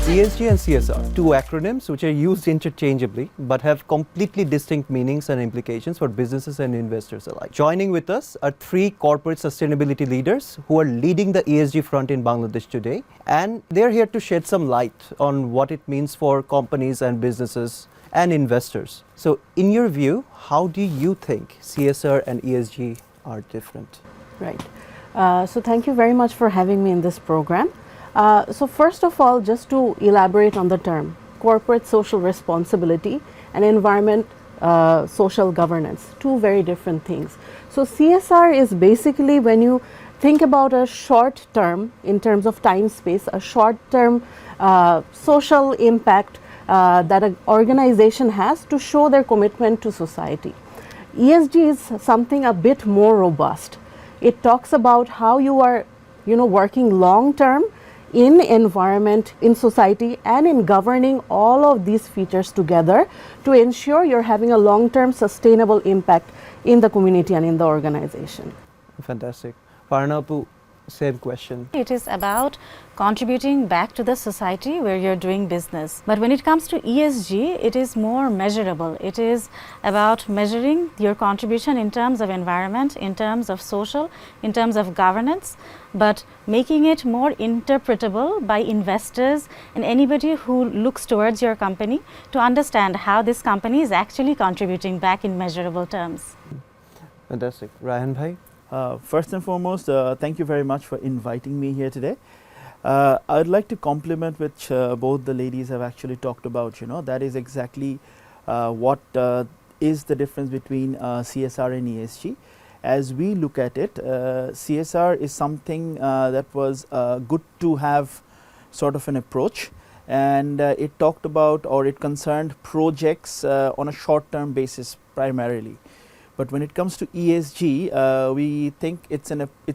ESG and CSR, two acronyms which are used interchangeably but have completely distinct meanings and implications for businesses and investors alike. Joining with us are three corporate sustainability leaders who are leading the ESG front in Bangladesh today, and they're here to shed some light on what it means for companies and businesses and investors. So in your view, how do you think CSR and ESG are different? Right. So thank you very much for having me in this program. So first of all, just to elaborate on the term, corporate social responsibility and environment social governance, two very different things. So CSR is basically when you think about a short term, in terms of time space, a short term social impact that an organization has to show their commitment to society. ESG is something a bit more robust. It talks about how you are, working long term in environment, in society, and in governing all of these features together to ensure you're having a long-term sustainable impact in the community and in the organization. Fantastic. Farnapu, same question. It is about contributing back to the society where you're doing business. But when it comes to ESG, it is more measurable. It is about measuring your contribution in terms of environment, in terms of social, in terms of governance, but making it more interpretable by investors and anybody who looks towards your company to understand how this company is actually contributing back in measurable terms. Fantastic. Ryan bhai? First and foremost, thank you very much for inviting me here today. I'd like to compliment which both the ladies have actually talked about, that is exactly what is the difference between CSR and ESG. As we look at it, CSR is something that was good to have sort of an approach, and it talked about, or it concerned projects on a short-term basis primarily. But when it comes to ESG, we think it's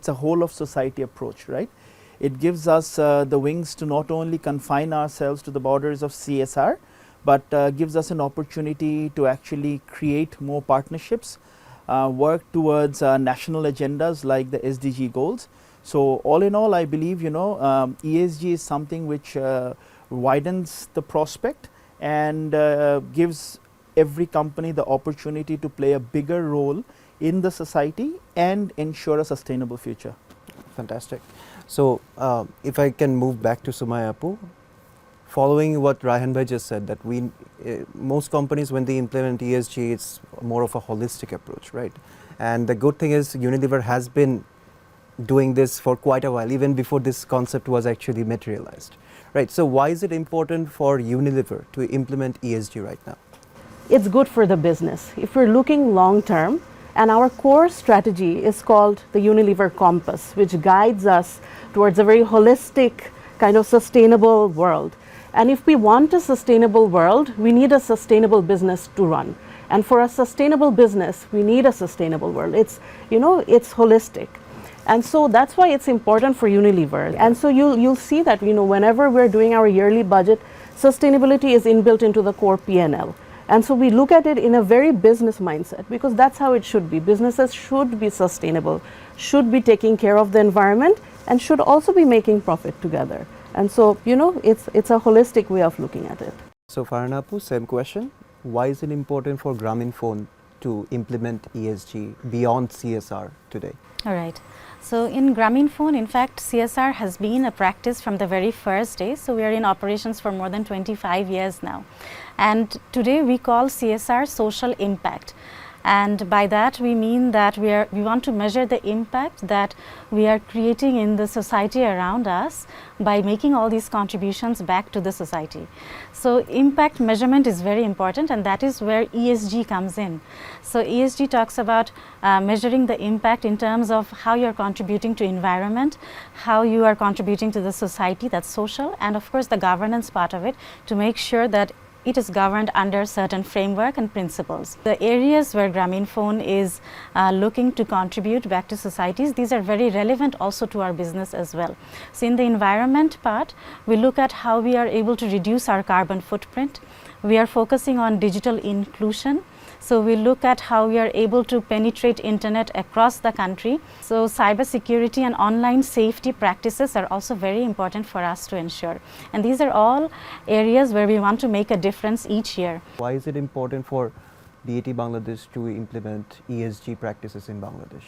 a whole of society approach, right? It gives us the wings to not only confine ourselves to the borders of CSR, but gives us an opportunity to actually create more partnerships, work towards national agendas like the SDG goals. So all in all, I believe, ESG is something which widens the prospect and gives every company the opportunity to play a bigger role in the society and ensure a sustainable future. Fantastic. So if I can move back to Sumaya Apu, following what Raihan bhai just said, that most companies, when they implement ESG, it's more of a holistic approach, right? And the good thing is Unilever has been doing this for quite a while, even before this concept was actually materialized, right? So why is it important for Unilever to implement ESG right now? It's good for the business. If we're looking long term, and our core strategy is called the Unilever Compass, which guides us towards a very holistic kind of sustainable world. And if we want a sustainable world, we need a sustainable business to run. And for a sustainable business, we need a sustainable world. It's holistic. And so that's why it's important for Unilever. And so you'll see that, whenever we're doing our yearly budget, sustainability is inbuilt into the core P&L. And so we look at it in a very business mindset, because that's how it should be. Businesses should be sustainable, should be taking care of the environment, and should also be making profit together. And so, it's a holistic way of looking at it. So Farnapu, same question. Why is it important for Grameenphone to implement ESG beyond CSR today? All right. So in Grameenphone, in fact, CSR has been a practice from the very first day. So we are in operations for more than 25 years now. And today we call CSR social impact. And by that we mean that we want to measure the impact that we are creating in the society around us by making all these contributions back to the society. So impact measurement is very important, and that is where ESG comes in. So ESG talks about measuring the impact in terms of how you're contributing to environment, how you are contributing to the society, that's social, and of course the governance part of it, to make sure that it is governed under certain framework and principles. The areas where Grameenphone is looking to contribute back to societies, these are very relevant also to our business as well. So in the environment part, we look at how we are able to reduce our carbon footprint. We are focusing on digital inclusion. So we look at how we are able to penetrate internet across the country. So cybersecurity and online safety practices are also very important for us to ensure. And these are all areas where we want to make a difference each year. Why is it important for BAT Bangladesh to implement ESG practices in Bangladesh?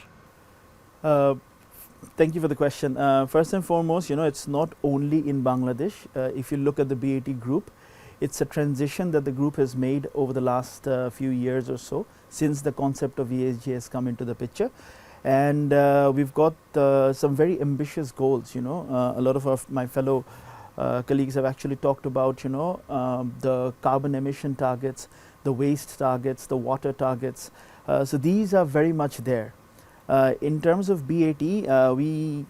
Thank you for the question. First and foremost, it's not only in Bangladesh. If you look at the BAT group, it's a transition that the group has made over the last few years or so since the concept of ESG has come into the picture. And we've got some very ambitious goals. A lot of my fellow colleagues have actually talked about, the carbon emission targets, the waste targets, the water targets. So these are very much there. In terms of BAT, we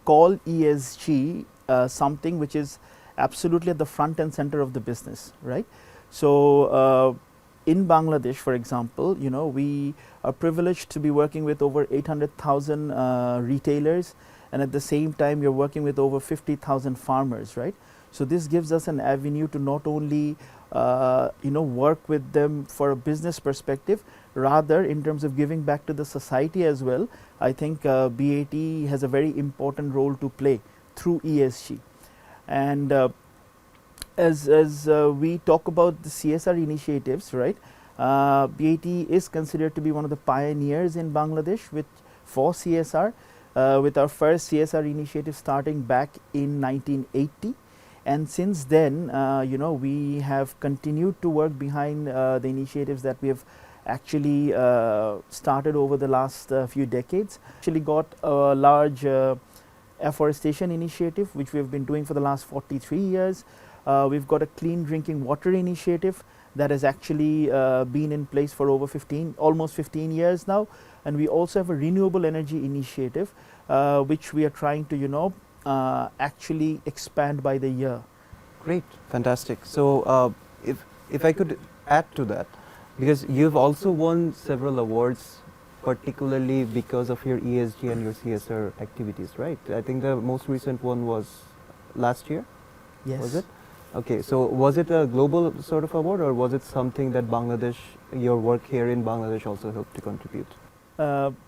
call ESG something which is absolutely at the front and center of the business, right? So in Bangladesh, for example, we are privileged to be working with over 800,000 retailers, and at the same time you're working with over 50,000 farmers, right? So this gives us an avenue to not only work with them for a business perspective, rather in terms of giving back to the society as well. I think BAT has a very important role to play through ESG. And as we talk about the CSR initiatives, right, BAT is considered to be one of the pioneers in Bangladesh for CSR, with our first CSR initiative starting back in 1980. And since then, we have continued to work behind the initiatives that we have actually started over the last few decades. Actually got a large afforestation initiative, which we have been doing for the last 43 years. We've got a clean drinking water initiative that has actually been in place for over almost 15 years now. And we also have a renewable energy initiative, which we are trying to, actually expand by the year. Great, fantastic. So if I could add to that, because you've also won several awards, particularly because of your ESG and your CSR activities, right? I think the most recent one was last year. Yes. Was it? Okay, so was it a global sort of award, or was it something that Bangladesh, your work here in Bangladesh also helped to contribute?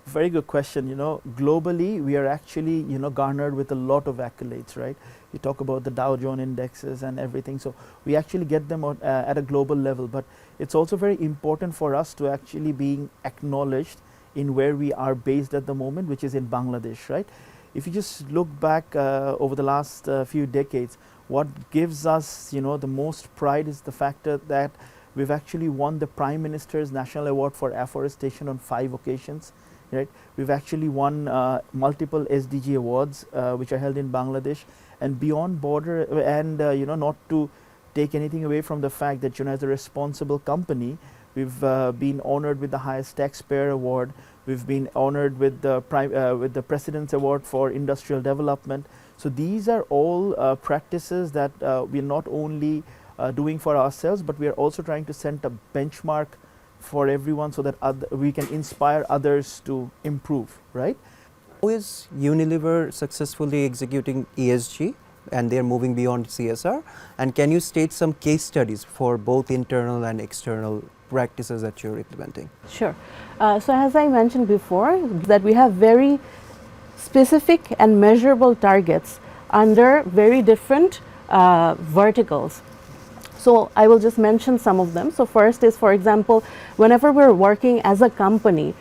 Very good question. Globally, we are actually, garnered with a lot of accolades, right? You talk about the Dow Jones indexes and everything. So we actually get them at a global level. But it's also very important for us to actually being acknowledged in where we are based at the moment, which is in Bangladesh, right? If you just look back over the last few decades, what gives us, the most pride is the fact that we've actually won the Prime Minister's National Award for Afforestation on 5 occasions, right? We've actually won multiple SDG awards, which are held in Bangladesh. And beyond border, and not to take anything away from the fact that, as a responsible company, we've been honored with the highest taxpayer award. We've been honored with the President's Award for Industrial Development. So these are all practices that we're not only doing for ourselves, but we are also trying to set a benchmark for everyone so that we can inspire others to improve, right? How is Unilever successfully executing ESG, and they're moving beyond CSR? And can you state some case studies for both internal and external practices that you're implementing? Sure. So as I mentioned before, that we have very specific and measurable targets under very different verticals. So I will just mention some of them. So first is, for example, whenever we're working as a company,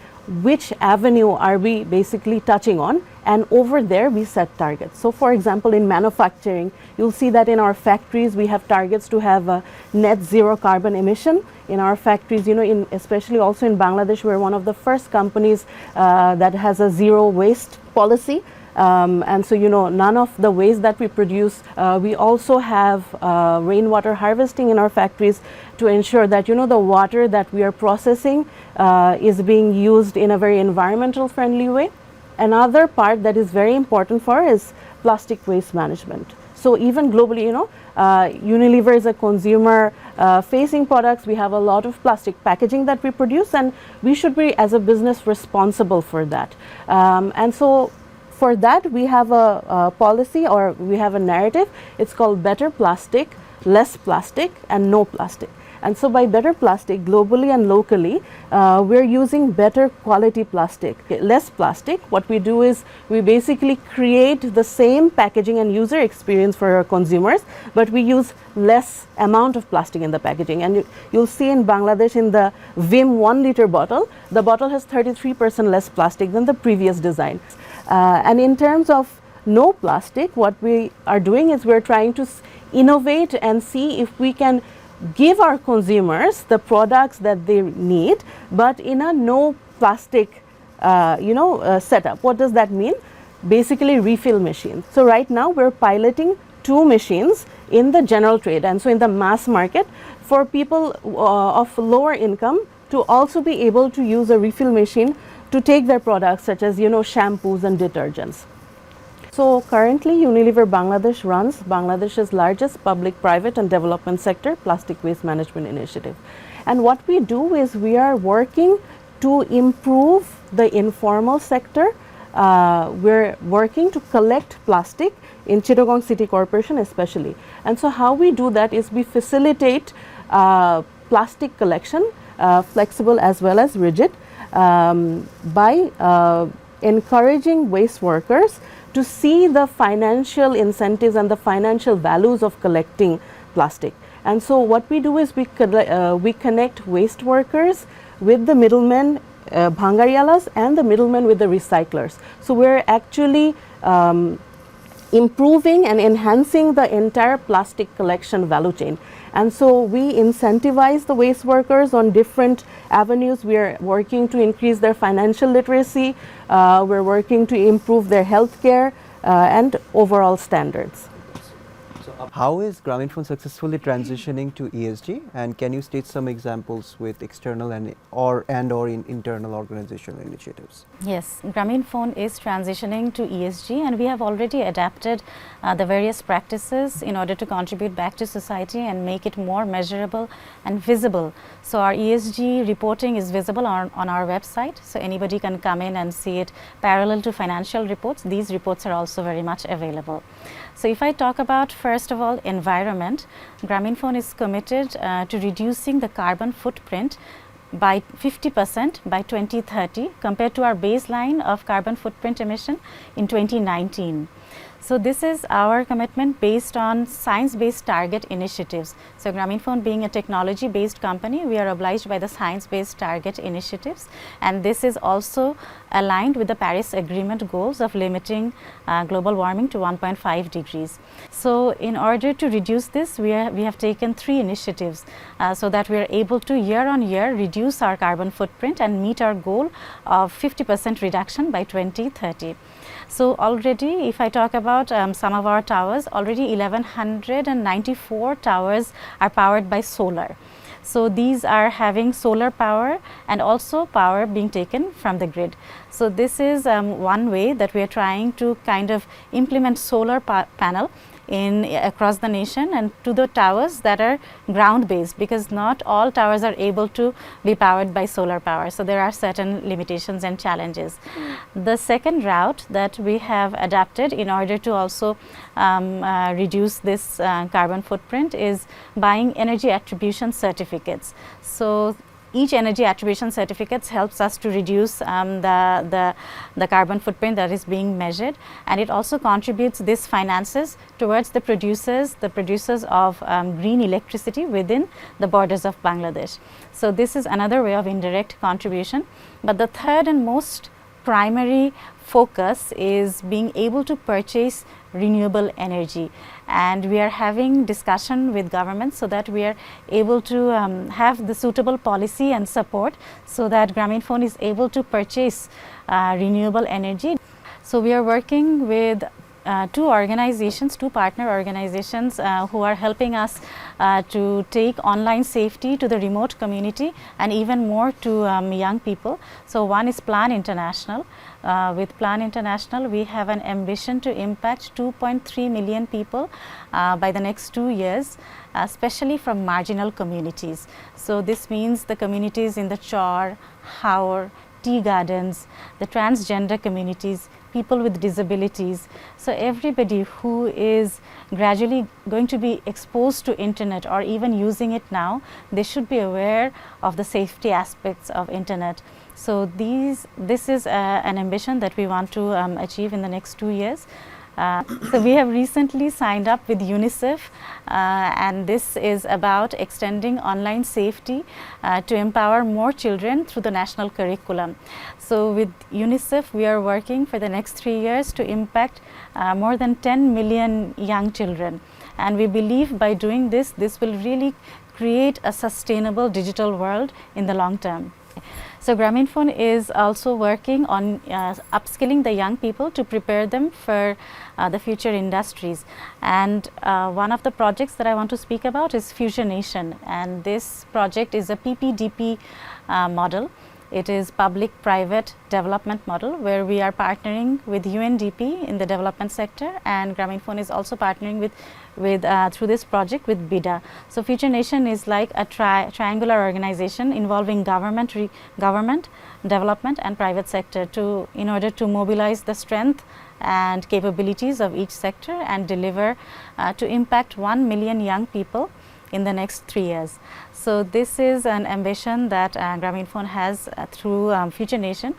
which avenue are we basically touching on, and over there we set targets. So for example, in manufacturing, you'll see that in our factories we have targets to have a net zero carbon emission in our factories. Especially also in Bangladesh, we're one of the first companies that has a zero waste policy. And so, none of the waste that we produce, we also have rainwater harvesting in our factories to ensure that, the water that we are processing is being used in a very environmental friendly way. Another part that is very important for is plastic waste management. So even globally, Unilever is a consumer facing products. We have a lot of plastic packaging that we produce, and we should be, as a business, responsible for that. And so for that, we have a policy, or we have a narrative. It's called Better Plastic, Less Plastic, and No Plastic. And so by better plastic, globally and locally, we're using better quality plastic, less plastic. What we do is we basically create the same packaging and user experience for our consumers, but we use less amount of plastic in the packaging. And you'll see in Bangladesh, in the Vim 1 liter bottle, the bottle has 33% less plastic than the previous design. And in terms of no plastic, what we are doing is we're trying to innovate and see if we can give our consumers the products that they need, but in a no plastic setup. What does that mean? Basically refill machines. So right now we're piloting 2 machines in the general trade, and so in the mass market, for people of lower income to also be able to use a refill machine to take their products, such as shampoos and detergents. So currently Unilever Bangladesh runs Bangladesh's largest public, private and development sector plastic waste management initiative. And what we do is we are working to improve the informal sector. We're working to collect plastic in Chittagong City Corporation especially. And so how we do that is we facilitate plastic collection, flexible as well as rigid, by encouraging waste workers to see the financial incentives and the financial values of collecting plastic. And so what we do is we connect waste workers with the middlemen, bhangarialas, and the middlemen with the recyclers. So we're actually improving and enhancing the entire plastic collection value chain. And so we incentivize the waste workers on different avenues. We are working to increase their financial literacy. We're working to improve their health care and overall standards. How is Grameenphone successfully transitioning to ESG, and can you state some examples with external and or internal organizational initiatives? Yes, Grameenphone is transitioning to ESG, and we have already adapted the various practices in order to contribute back to society and make it more measurable and visible. So our ESG reporting is visible on our website, so anybody can come in and see it parallel to financial reports. These reports are also very much available. So if I talk about, first of all, environment, Grameenphone is committed to reducing the carbon footprint by 50% by 2030 compared to our baseline of carbon footprint emission in 2019. So this is our commitment based on science-based target initiatives. So Grameenphone, being a technology-based company, we are obliged by the science-based target initiatives, and this is also aligned with the Paris Agreement goals of limiting global warming to 1.5 degrees. So in order to reduce this, we have taken 3 initiatives so that we are able to year on year reduce our carbon footprint and meet our goal of 50% reduction by 2030. So already, if I talk about some of our towers, already 1194 towers are powered by solar. So these are having solar power and also power being taken from the grid. So this is one way that we are trying to kind of implement solar panel across the nation and to the towers that are ground based, because not all towers are able to be powered by solar power. So there are certain limitations and challenges. The second route that we have adapted in order to also reduce this carbon footprint is buying energy attribution certificates. So each energy attribution certificates helps us to reduce the carbon footprint that is being measured, and it also contributes this finances towards the producers of green electricity within the borders of Bangladesh. So this is another way of indirect contribution. But the third and most primary focus is being able to purchase renewable energy, and we are having discussion with government so that we are able to have the suitable policy and support so that Grameenphone is able to purchase renewable energy. So we are working with 2 partner organizations who are helping us to take online safety to the remote community and even more to young people. So one is Plan International. With Plan International, we have an ambition to impact 2.3 million people by the next 2 years, especially from marginal communities. So this means the communities in the Chor, Haur, tea gardens, the transgender communities, people with disabilities. So everybody who is gradually going to be exposed to internet or even using it now, they should be aware of the safety aspects of internet. So this is an ambition that we want to achieve in the next 2 years. So we have recently signed up with UNICEF, and this is about extending online safety to empower more children through the national curriculum. So with UNICEF, we are working for the next 3 years to impact more than 10 million young children. And we believe by doing this, this will really create a sustainable digital world in the long term. So Grameenphone is also working on upskilling the young people to prepare them for the future industries. And one of the projects that I want to speak about is Fusionation. And this project is a PPDP model. It is public-private development model where we are partnering with UNDP in the development sector, and Grameenphone is also partnering with through this project with BIDA. So Fusionation is like a triangular organization involving government, development and private sector in order to mobilize the strength and capabilities of each sector and deliver to impact 1 million young people in the next 3 years. So this is an ambition that Grameenphone has through Fusionation.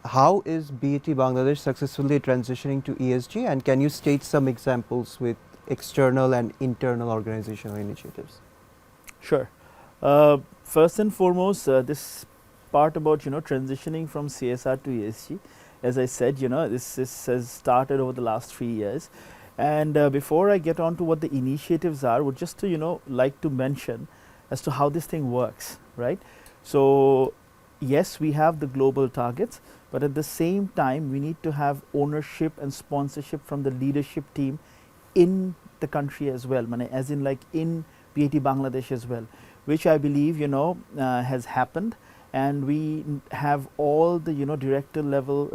How is BAT Bangladesh successfully transitioning to ESG, and can you state some examples with external and internal organizational initiatives? Sure. First and foremost, this part about transitioning from CSR to ESG, as I said, this has started over the last 3 years. And before I get on to what the initiatives are, would just to like to mention as to how this thing works, right? So yes, we have the global targets, but at the same time we need to have ownership and sponsorship from the leadership team in the country as well, as in like in BAT Bangladesh as well, which I believe has happened. And we have all the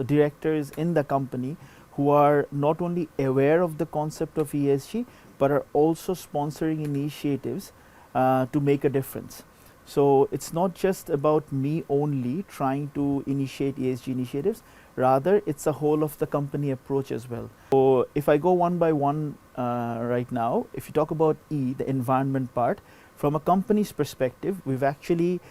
directors in the company who are not only aware of the concept of ESG, but are also sponsoring initiatives to make a difference. So it's not just about me only trying to initiate ESG initiatives, rather it's a whole of the company approach as well. So if I go one by one right now, if you talk about E, the environment part, from a company's perspective, we've actually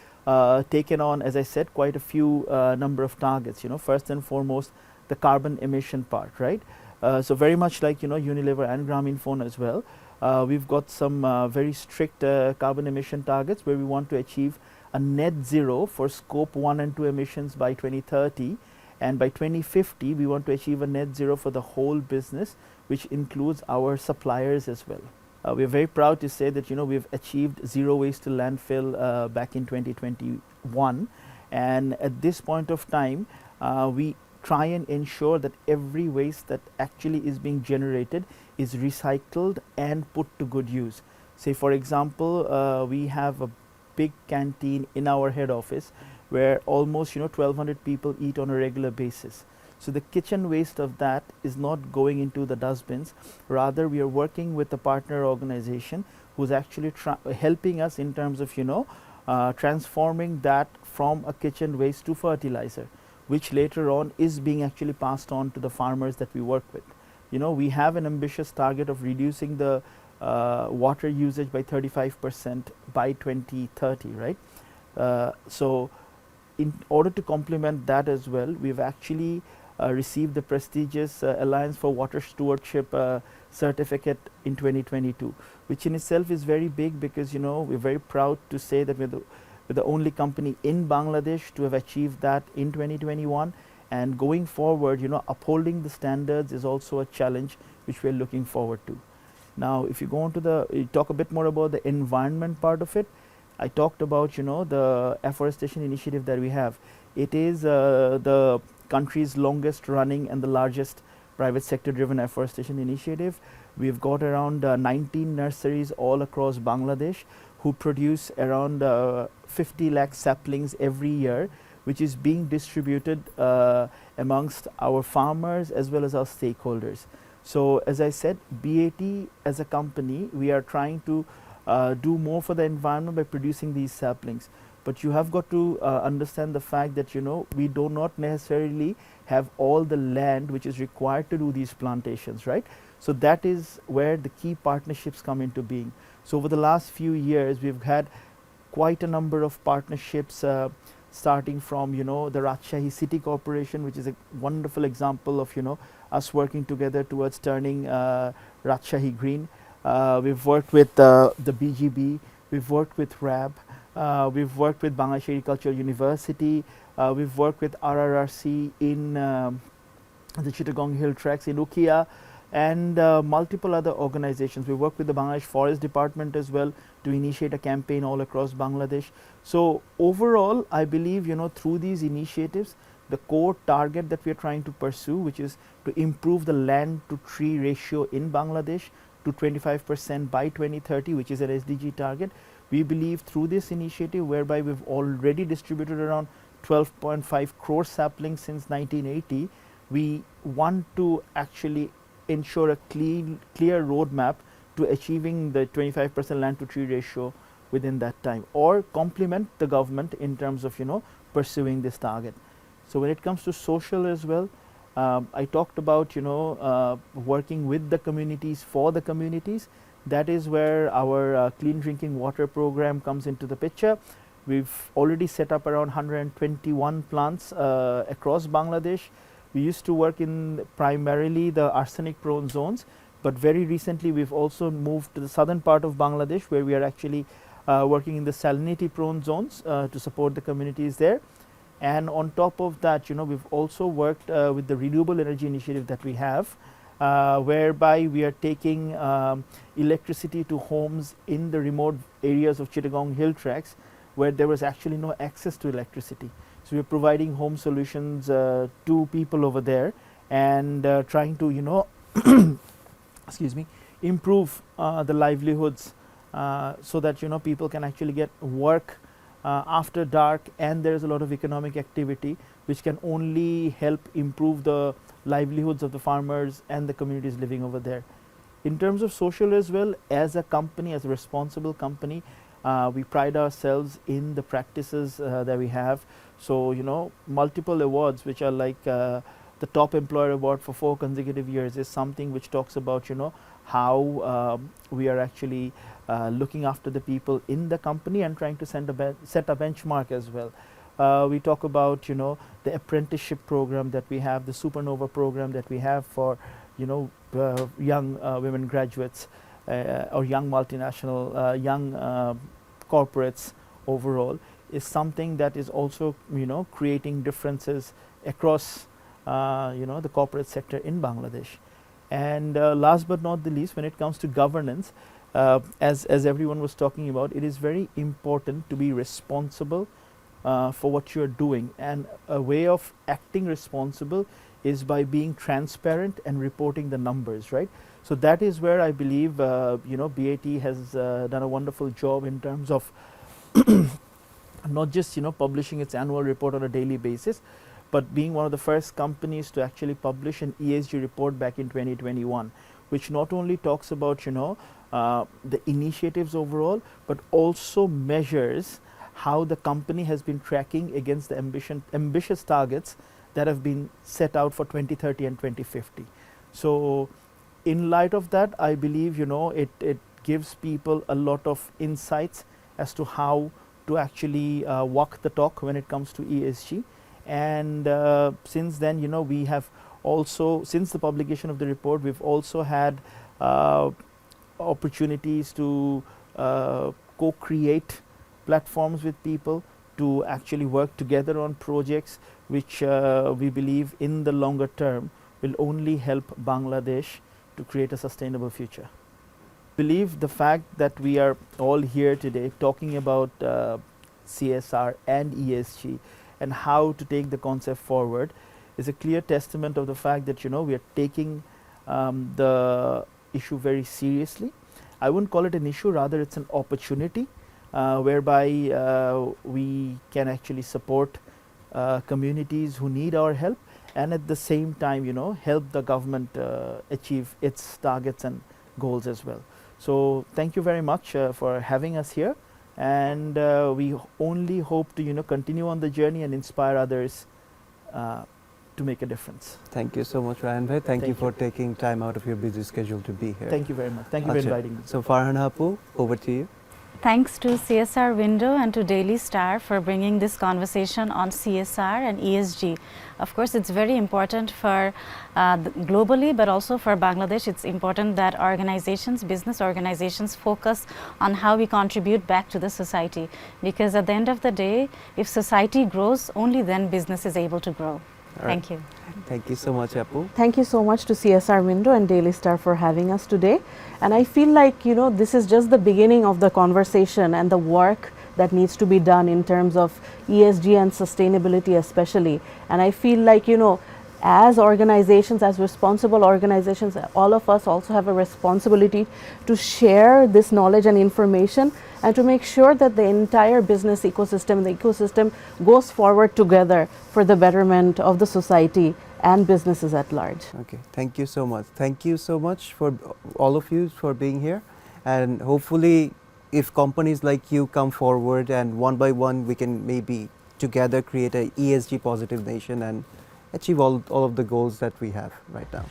taken on, as I said, quite a few number of targets. First and foremost, the carbon emission part, right? So very much like Unilever and Grameenphone as well, we've got some very strict carbon emission targets where we want to achieve a net zero for scope 1 and 2 emissions by 2030, and by 2050 we want to achieve a net zero for the whole business, which includes our suppliers as well. We are very proud to say that we've achieved zero waste to landfill back in 2021, and at this point of time we try and ensure that every waste that actually is being generated is recycled and put to good use. Say for example, we have a big canteen in our head office where almost 1200 people eat on a regular basis. So the kitchen waste of that is not going into the dustbins, rather we are working with a partner organization who's actually helping us in terms of transforming that from a kitchen waste to fertilizer, which later on is being actually passed on to the farmers that we work with. We have an ambitious target of reducing the water usage by 35% by 2030, right? So in order to complement that as well, we've actually received the prestigious Alliance for Water Stewardship certificate in 2022, which in itself is very big because we're very proud to say that we're the only company in Bangladesh to have achieved that in 2021, and going forward upholding the standards is also a challenge which we're looking forward to. Now if you go on to you talk a bit more about the environment part of it, I talked about the afforestation initiative that we have. It is the country's longest running and the largest private sector driven afforestation initiative. We've got around 19 nurseries all across Bangladesh who produce around 50 lakh saplings every year, which is being distributed amongst our farmers as well as our stakeholders. So as I said, BAT as a company, we are trying to do more for the environment by producing these saplings. but you have got to understand the fact that we do not necessarily have all the land which is required to do these plantations, right? So that is where the key partnerships come into being. So over the last few years, we've had quite a number of partnerships, starting from the Rajshahi City Corporation, which is a wonderful example of us working together towards turning Rajshahi green. We've worked with the BGB, we've worked with RAB, we've worked with Bangladesh Agricultural University, we've worked with RRRC in the Chittagong Hill Tracks in Ukia, and multiple other organizations. We work with the Bangladesh Forest Department as well to initiate a campaign all across Bangladesh. So overall, I believe through these initiatives, the core target that we are trying to pursue, which is to improve the land to tree ratio in Bangladesh to 25% by 2030, which is an SDG target. We believe through this initiative, whereby we've already distributed around 12.5 crore saplings since 1980, we want to actually ensure a clear roadmap to achieving the 25% land to tree ratio within that time, or complement the government in terms of pursuing this target. So when it comes to social as well, I talked about working with the communities for the communities. That is where our clean drinking water program comes into the picture. We've already set up around 121 plants across Bangladesh. We used to work in primarily the arsenic prone zones, but very recently we've also moved to the southern part of Bangladesh, where we are actually working in the salinity prone zones to support the communities there. And on top of that, we've also worked with the renewable energy initiative that we have, whereby we are taking electricity to homes in the remote areas of Chittagong Hill Tracks, where there was actually no access to electricity. So we're providing home solutions to people over there, and trying to excuse me, improve the livelihoods so that people can actually get work after dark, and there is a lot of economic activity which can only help improve the livelihoods of the farmers and the communities living over there. In terms of social as well, as a company, as a responsible company, we pride ourselves in the practices that we have. So multiple awards, which are like the top employer award for 4 consecutive years, is something which talks about how we are actually looking after the people in the company and trying to set a benchmark as well. We talk about the apprenticeship program that we have, the Supernova program that we have for young women graduates or young multinational young corporates overall, is something that is also creating differences across the corporate sector in Bangladesh. And last but not the least, when it comes to governance, as everyone was talking about, it is very important to be responsible for what you are doing, and a way of acting responsible is by being transparent and reporting the numbers, right? So that is where I believe BAT has done a wonderful job in terms of not just publishing its annual report on a daily basis, but being one of the first companies to actually publish an ESG report back in 2021, which not only talks about the initiatives overall, but also measures how the company has been tracking against the ambitious targets that have been set out for 2030 and 2050. So in light of that, I believe it gives people a lot of insights as to how to actually walk the talk when it comes to ESG. And since then, we have also, since the publication of the report, we've also had opportunities to co-create platforms with people to actually work together on projects which we believe in the longer term will only help Bangladesh to create a sustainable future. I believe the fact that we are all here today talking about CSR and ESG and how to take the concept forward is a clear testament of the fact that we are taking the issue very seriously. I wouldn't call it an issue, rather it's an opportunity whereby we can actually support communities who need our help, and at the same time help the government achieve its targets and goals as well. So thank you very much for having us here, and we only hope to continue on the journey and inspire others to make a difference. Thank you so much, Ryan bhai. Thank you Thank for you. taking time out of your busy schedule to be here. Thank you very much. Thank you for Acha. inviting me. So Farhan Hapu, over to you. Thanks to CSR Window and to Daily Star for bringing this conversation on CSR and ESG. Of course, it's very important for globally, but also for Bangladesh. It's important that organizations, business organizations, focus on how we contribute back to the society. Because at the end of the day, if society grows, only then business is able to grow. Thank you. Thank you so much, Apu. Thank you so much to CSR Window and Daily Star for having us today. And I feel like, this is just the beginning of the conversation and the work that needs to be done in terms of ESG and sustainability especially. And I feel like, as organizations, as responsible organizations, all of us also have a responsibility to share this knowledge and information and to make sure that the entire business ecosystem, the ecosystem goes forward together for the betterment of the society and businesses at large. Okay, thank you so much. Thank you so much for all of you for being here. And hopefully, if companies like you come forward and one by one, we can maybe together create a ESG positive nation and achieve all of the goals that we have right now.